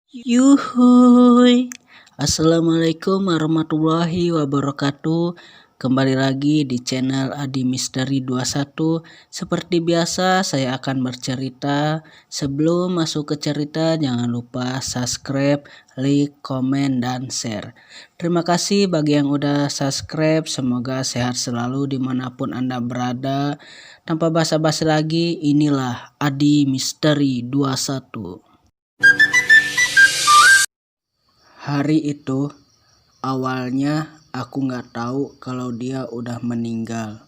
Yuhuy, Assalamualaikum warahmatullahi wabarakatuh. Kembali lagi di channel Adi Misteri 21. Seperti biasa saya akan bercerita. Sebelum masuk ke cerita jangan lupa subscribe, like, komen, dan share. Terima kasih bagi yang udah subscribe. Semoga sehat selalu dimanapun Anda berada. Tanpa basa-basi lagi, inilah Adi Misteri 21. Hari itu awalnya aku nggak tahu kalau dia udah meninggal,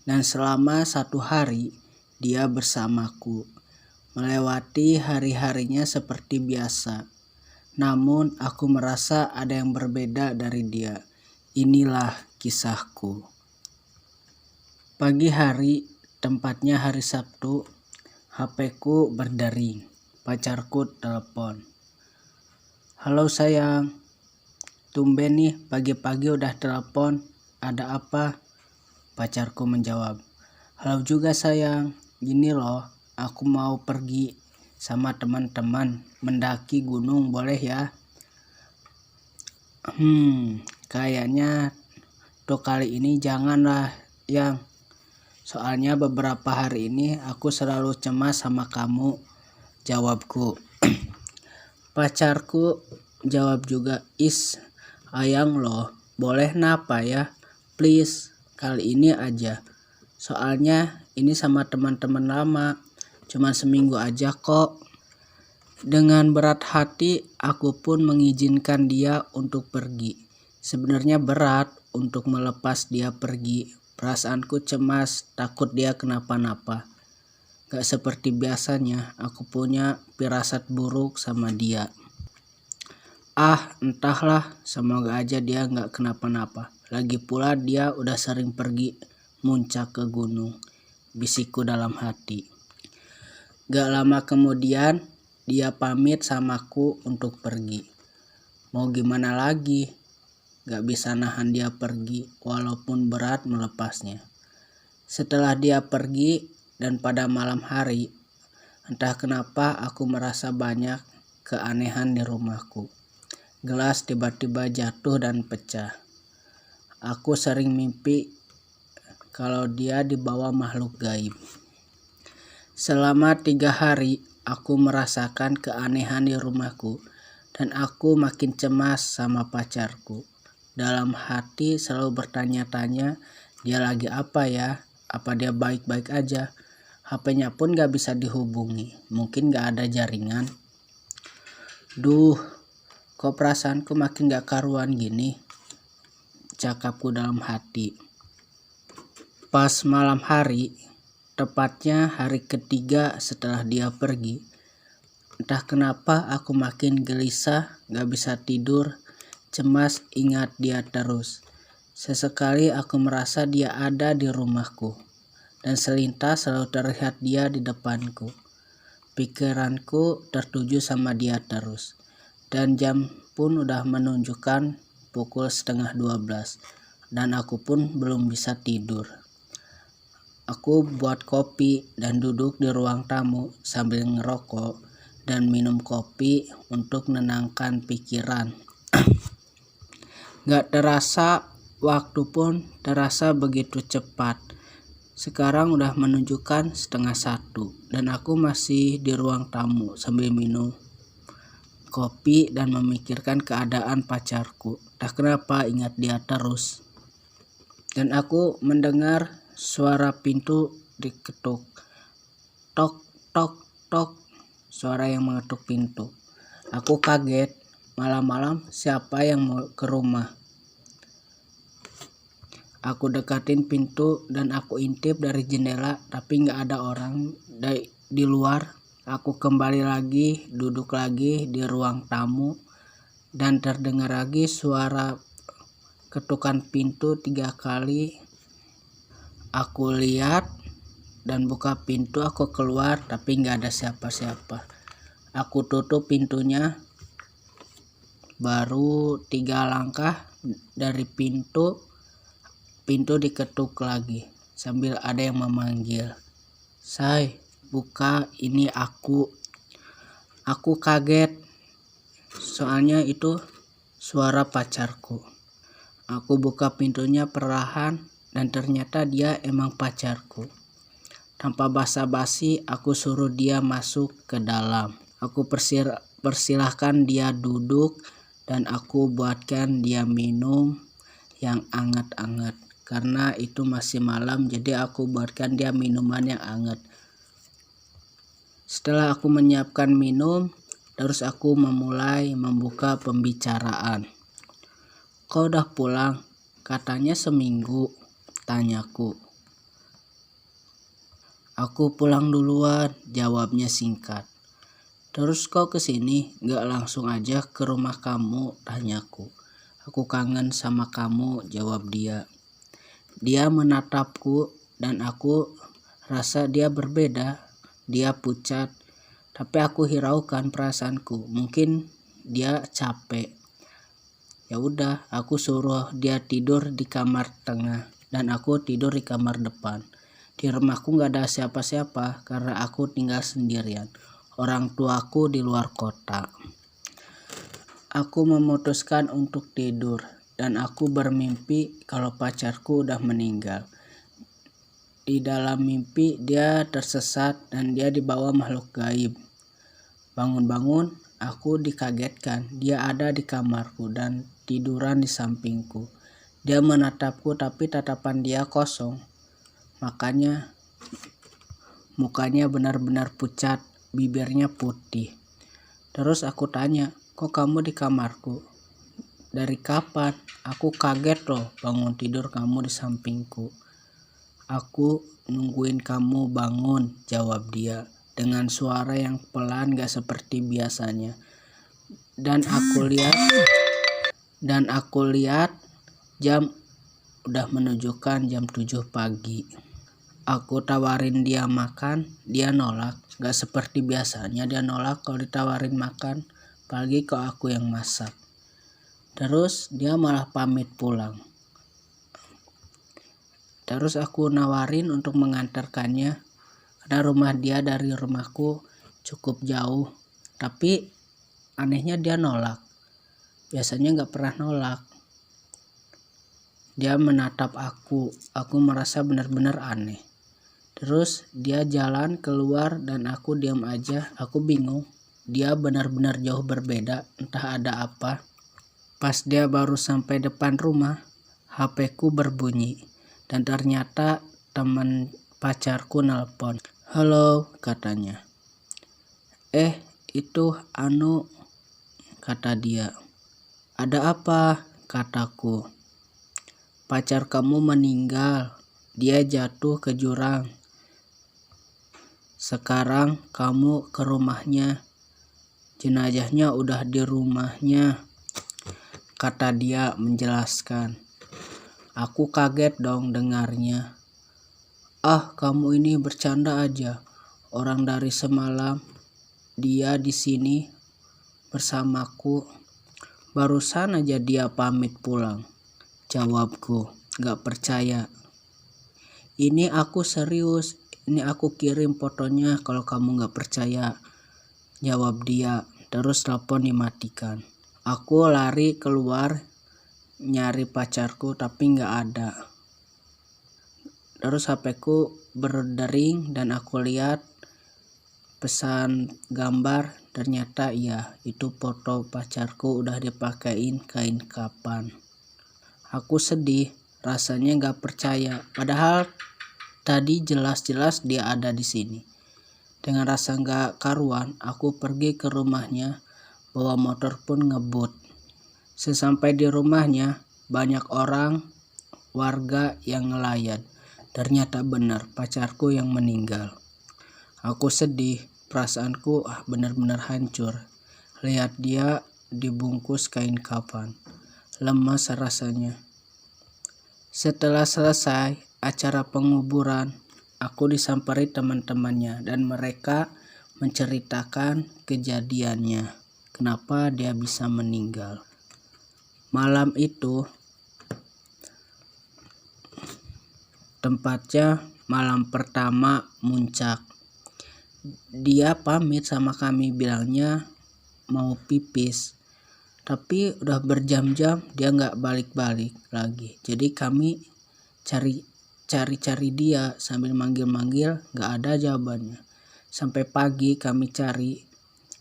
dan selama 1 hari dia bersamaku, melewati hari-harinya seperti biasa. Namun aku merasa ada yang berbeda dari dia. Inilah kisahku. Pagi hari, tempatnya hari Sabtu, HP-ku berdering. Pacarku telepon. "Halo sayang, tumben nih pagi-pagi udah telepon, ada apa?" Pacarku menjawab, "Halo juga sayang, gini loh, aku mau pergi sama teman-teman mendaki gunung, boleh ya?" Kayaknya tuh kali ini janganlah yang, soalnya beberapa hari ini aku selalu cemas sama kamu, jawabku. Pacarku jawab juga, ayang loh, boleh napa ya, please, kali ini aja. Soalnya ini sama teman-teman lama, cuma seminggu aja kok. Dengan berat hati aku pun mengizinkan dia untuk pergi. Sebenarnya berat untuk melepas dia pergi. Perasaanku cemas, takut dia kenapa-napa. Gak seperti biasanya, aku punya firasat buruk sama dia. Entahlah, semoga aja dia gak kenapa-napa. Lagi pula dia udah sering pergi muncak ke gunung, bisikku dalam hati. Gak lama kemudian, dia pamit samaku untuk pergi. Mau gimana lagi? Gak bisa nahan dia pergi, walaupun berat melepasnya. Setelah dia pergi, dan pada malam hari, entah kenapa aku merasa banyak keanehan di rumahku. Gelas tiba-tiba jatuh dan pecah. Aku sering mimpi kalau dia dibawa makhluk gaib. Selama 3 hari, aku merasakan keanehan di rumahku, dan aku makin cemas sama pacarku. Dalam hati selalu bertanya-tanya, dia lagi apa ya? Apa dia baik-baik aja? HP-nya pun gak bisa dihubungi, mungkin gak ada jaringan. Duh, kok perasaanku makin gak karuan gini, cakapku dalam hati. Pas malam hari, tepatnya hari ketiga setelah dia pergi, entah kenapa aku makin gelisah, gak bisa tidur, cemas ingat dia terus. Sesekali aku merasa dia ada di rumahku, dan selintas selalu terlihat dia di depanku. Pikiranku tertuju sama dia terus, dan jam pun udah menunjukkan pukul 11:30, dan aku pun belum bisa tidur. Aku buat kopi dan duduk di ruang tamu sambil ngerokok dan minum kopi untuk menenangkan pikiran. Gak terasa, waktu pun terasa begitu cepat. Sekarang udah menunjukkan 12:30 dan aku masih di ruang tamu sambil minum kopi dan memikirkan keadaan pacarku. Tak kenapa ingat dia terus. Dan aku mendengar suara pintu diketuk. Tok, tok, tok. Suara yang mengetuk pintu. Aku kaget. Malam-malam siapa yang mau ke rumah? Aku dekatin pintu dan aku intip dari jendela, tapi gak ada orang di luar. Aku kembali lagi, duduk lagi di ruang tamu, dan terdengar lagi suara ketukan pintu 3 kali. Aku lihat dan buka pintu, aku keluar, tapi gak ada siapa-siapa. Aku tutup pintunya, baru 3 langkah dari pintu diketuk lagi sambil ada yang memanggil. "Say, buka, ini aku." Aku kaget. soalnya itu suara pacarku. Aku buka pintunya perlahan dan ternyata dia emang pacarku. Tanpa basa-basi aku suruh dia masuk ke dalam. Aku persilahkan dia duduk dan aku buatkan dia minum yang anget-anget. Karena itu masih malam, jadi aku buatkan dia minuman yang anget. Setelah aku menyiapkan minum, terus aku memulai membuka pembicaraan. Kau udah pulang? Katanya seminggu, tanyaku. Aku pulang duluan, jawabnya singkat. Terus kau kesini, gak langsung aja ke rumah kamu, tanyaku. Aku kangen sama kamu, jawab dia. Dia menatapku dan aku rasa dia berbeda. Dia pucat, tapi aku hiraukan perasaanku. Mungkin dia capek. Ya udah, aku suruh dia tidur di kamar tengah dan aku tidur di kamar depan. Di rumahku gak ada siapa-siapa karena aku tinggal sendirian. Orang tuaku di luar kota. Aku memutuskan untuk tidur dan aku bermimpi kalau pacarku udah meninggal. Di dalam mimpi dia tersesat dan dia dibawa makhluk gaib. Bangun-bangun aku dikagetkan, dia ada di kamarku dan tiduran di sampingku. Dia menatapku tapi tatapan dia kosong. Makanya mukanya benar-benar pucat, bibirnya putih. Terus aku tanya, kok kamu di kamarku? Dari kapan? Aku kaget loh bangun tidur kamu di sampingku. Aku nungguin kamu bangun, jawab dia dengan suara yang pelan gak seperti biasanya. Dan aku lihat jam udah menunjukkan jam 7 pagi. Aku tawarin dia makan, dia nolak. Gak seperti biasanya dia nolak kalau ditawarin makan, apalagi kalau aku yang masak. Terus dia malah pamit pulang. Terus aku nawarin untuk mengantarkannya karena rumah dia dari rumahku cukup jauh. Tapi anehnya dia nolak. Biasanya gak pernah nolak. Dia menatap aku merasa benar-benar aneh. Terus dia jalan keluar dan aku diam aja, aku bingung. Dia benar-benar jauh berbeda, entah ada apa. Pas dia baru sampai depan rumah, HP ku berbunyi. Dan ternyata teman pacarku nelpon. Halo, katanya. Itu Anu, kata dia. Ada apa? Kataku. Pacar kamu meninggal, dia jatuh ke jurang. Sekarang kamu ke rumahnya, jenazahnya udah di rumahnya, kata dia menjelaskan. Aku kaget dong dengarnya. Kamu ini bercanda aja. Orang dari semalam dia di sini bersamaku. Barusan aja dia pamit pulang, jawabku. Gak percaya. Ini aku serius. Ini aku kirim fotonya kalau kamu gak percaya, jawab dia. Terus telepon dimatikan. Aku lari keluar nyari pacarku tapi gak ada. Terus HP ku berdering dan aku lihat pesan gambar. Ternyata iya, itu foto pacarku udah dipakein kain kapan. Aku sedih, rasanya gak percaya. Padahal tadi jelas-jelas dia ada di sini. Dengan rasa gak karuan, aku pergi ke rumahnya, bawa motor pun ngebut. Sesampai di rumahnya, banyak orang, warga yang ngelayan. Ternyata benar pacarku yang meninggal. Aku sedih, perasaanku benar-benar hancur. Lihat dia dibungkus kain kapan, lemas rasanya. Setelah selesai acara penguburan, aku disampari teman-temannya dan mereka menceritakan kejadiannya, kenapa dia bisa meninggal. Malam itu, tempatnya malam pertama muncak. Dia pamit sama kami, bilangnya mau pipis. Tapi udah berjam-jam dia nggak balik-balik lagi. Jadi kami cari dia sambil manggil-manggil, nggak ada jawabannya. Sampai pagi kami cari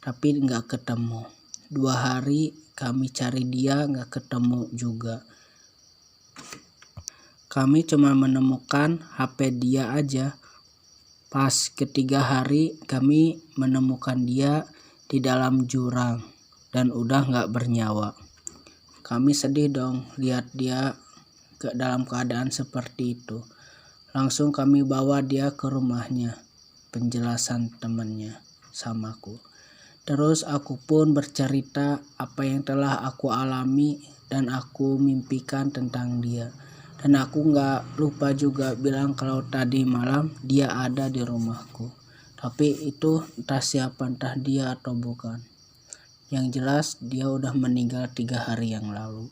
tapi nggak ketemu. 2 hari kami cari dia nggak ketemu juga. Kami cuma menemukan HP dia aja. Pas ketiga hari kami menemukan dia di dalam jurang dan udah nggak bernyawa. Kami sedih dong lihat dia ke dalam keadaan seperti itu. Langsung kami bawa dia ke rumahnya. Penjelasan temannya samaku. Terus aku pun bercerita apa yang telah aku alami dan aku mimpikan tentang dia. Dan aku nggak lupa juga bilang kalau tadi malam dia ada di rumahku. Tapi itu entah siapa, entah dia atau bukan. Yang jelas dia udah meninggal 3 hari yang lalu.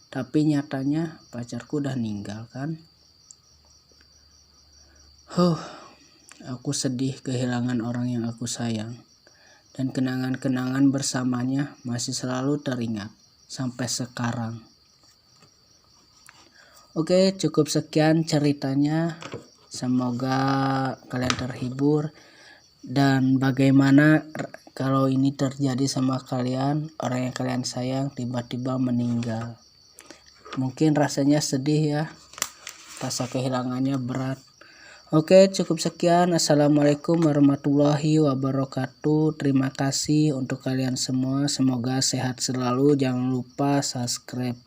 Tapi nyatanya pacarku udah meninggal kan. Aku sedih kehilangan orang yang aku sayang. Dan kenangan-kenangan bersamanya masih selalu teringat sampai sekarang. Oke, cukup sekian ceritanya. Semoga kalian terhibur. Dan bagaimana kalau ini terjadi sama kalian, orang yang kalian sayang tiba-tiba meninggal. Mungkin rasanya sedih ya, rasa kehilangannya berat. Oke, cukup sekian. Assalamualaikum warahmatullahi wabarakatuh. Terima kasih untuk kalian semua. Semoga sehat selalu. Jangan lupa subscribe